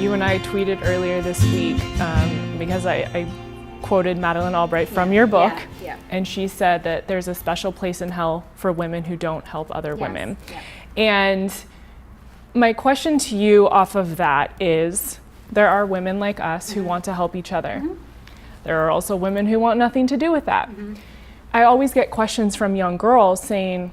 you and I tweeted earlier this week because I quoted Madeleine Albright from your book, and she said that there's a special place in hell for women who don't help other women. And my question to you off of that is, there are women like us who want to help each other. There are also women who want nothing to do with that. I always get questions from young girls saying,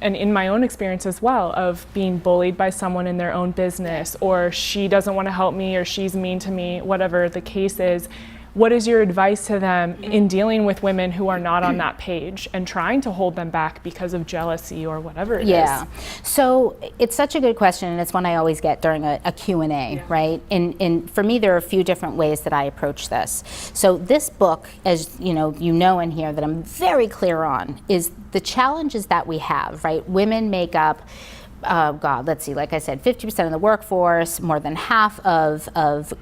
and in my own experience as well, of being bullied by someone in their own business, or she doesn't want to help me, or she's mean to me, whatever the case is. What is your advice to them in dealing with women who are not on that page and trying to hold them back because of jealousy or whatever it is? So it's such a good question, and it's one I always get during a Q&A, right? And for me, there are a few different ways that I approach this. So this book, as you know in here, that I'm very clear on, is the challenges that we have, right? Women make up, let's see, like I said, 50% of the workforce, more than half of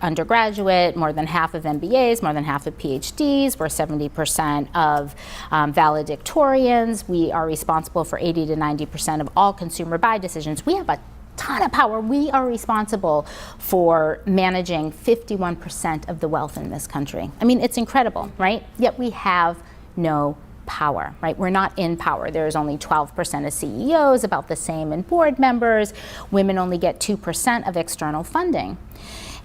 undergraduate, more than half of MBAs, more than half of PhDs. We're 70% of valedictorians. We are responsible for 80 to 90% of all consumer buy decisions. We have a ton of power. We are responsible for managing 51% of the wealth in this country. I mean, it's incredible, right? Yet we have no power, right? We're not in power. There's only 12% of CEOs, about the same in board members. Women only get 2% of external funding.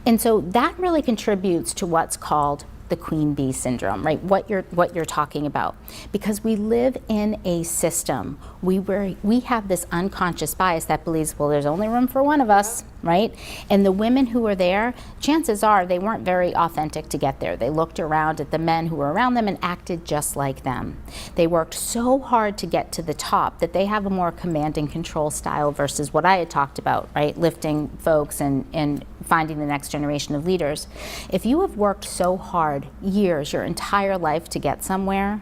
And so that really contributes to what's called the queen bee syndrome, right? What you're talking about. Because we live in a system, we have this unconscious bias that believes, well, there's only room for one of us, right? And the women who are there, chances are they weren't very authentic to get there. They looked around at the men who were around them and acted just like them. They worked so hard to get to the top that they have a more command and control style versus what I had talked about, right? Lifting folks and finding the next generation of leaders. If you have worked so hard, years, your entire life to get somewhere,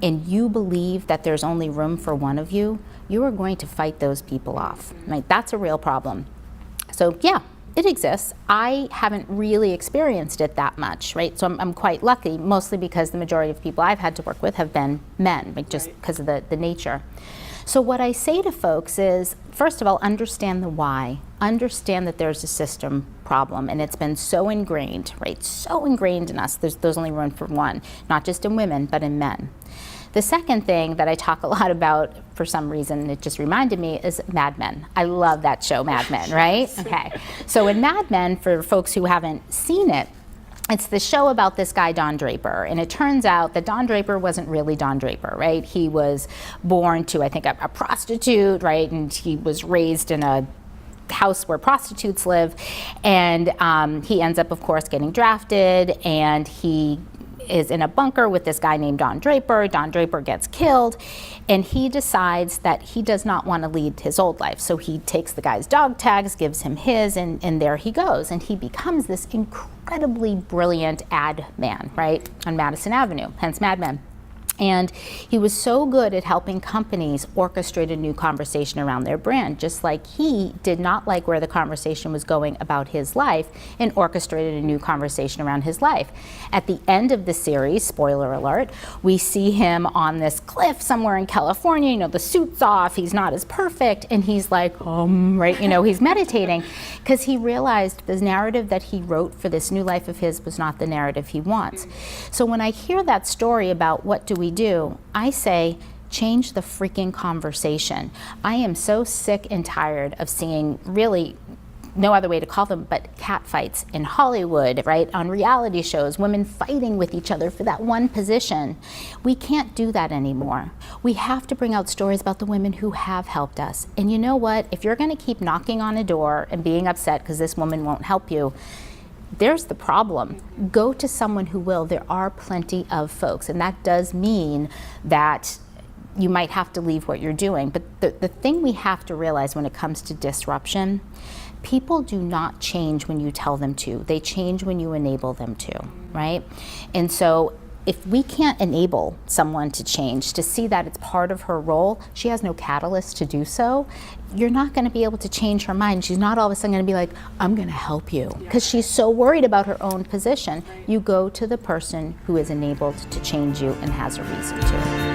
and you believe that there's only room for one of you, you are going to fight those people off, right? That's a real problem. So yeah, it exists. I haven't really experienced it that much, right? So I'm quite lucky, mostly because the majority of people I've had to work with have been men, like just because of the nature. So what I say to folks is, first of all, understand the why. Understand that there's a system problem, and it's been so ingrained, right? So ingrained in us. There's only room for one, not just in women, but in men. The second thing that I talk a lot about, for some reason, it just reminded me, is Mad Men. I love that show, Mad Men, right? Okay. So in Mad Men, for folks who haven't seen it, it's the show about this guy, Don Draper, and it turns out that Don Draper wasn't really Don Draper, right? He was born to, I think, a prostitute, right? And he was raised in a house where prostitutes live, and he ends up, of course, getting drafted, and he is in a bunker with this guy named Don Draper. Don Draper gets killed, and he decides that he does not want to lead his old life. So he takes the guy's dog tags, gives him his, and there he goes. And he becomes this incredibly brilliant ad man, right, on Madison Avenue, hence Mad Men. And he was so good at helping companies orchestrate a new conversation around their brand, just like he did not like where the conversation was going about his life and orchestrated a new conversation around his life. At the end of the series, spoiler alert, we see him on this cliff somewhere in California, you know, the suit's off, he's not as perfect, and he's like, right, you know, he's meditating, because he realized the narrative that he wrote for this new life of his was not the narrative he wants. So when I hear that story about what do we do, I say, change the freaking conversation. I am so sick and tired of seeing, really no other way to call them, but cat fights in Hollywood, right? On reality shows, women fighting with each other for that one position. We can't do that anymore. We have to bring out stories about the women who have helped us. And you know what? If you're going to keep knocking on a door and being upset because this woman won't help you, there's the problem. Go to someone who will. There are plenty of folks, and that does mean that you might have to leave what you're doing. But the thing we have to realize when it comes to disruption, people do not change when you tell them to. They change when you enable them to, right? And so if we can't enable someone to change, to see that it's part of her role, she has no catalyst to do so, you're not going to be able to change her mind. She's not all of a sudden going to be like, I'm going to help you, because she's so worried about her own position. You go to the person who is enabled to change you and has a reason to.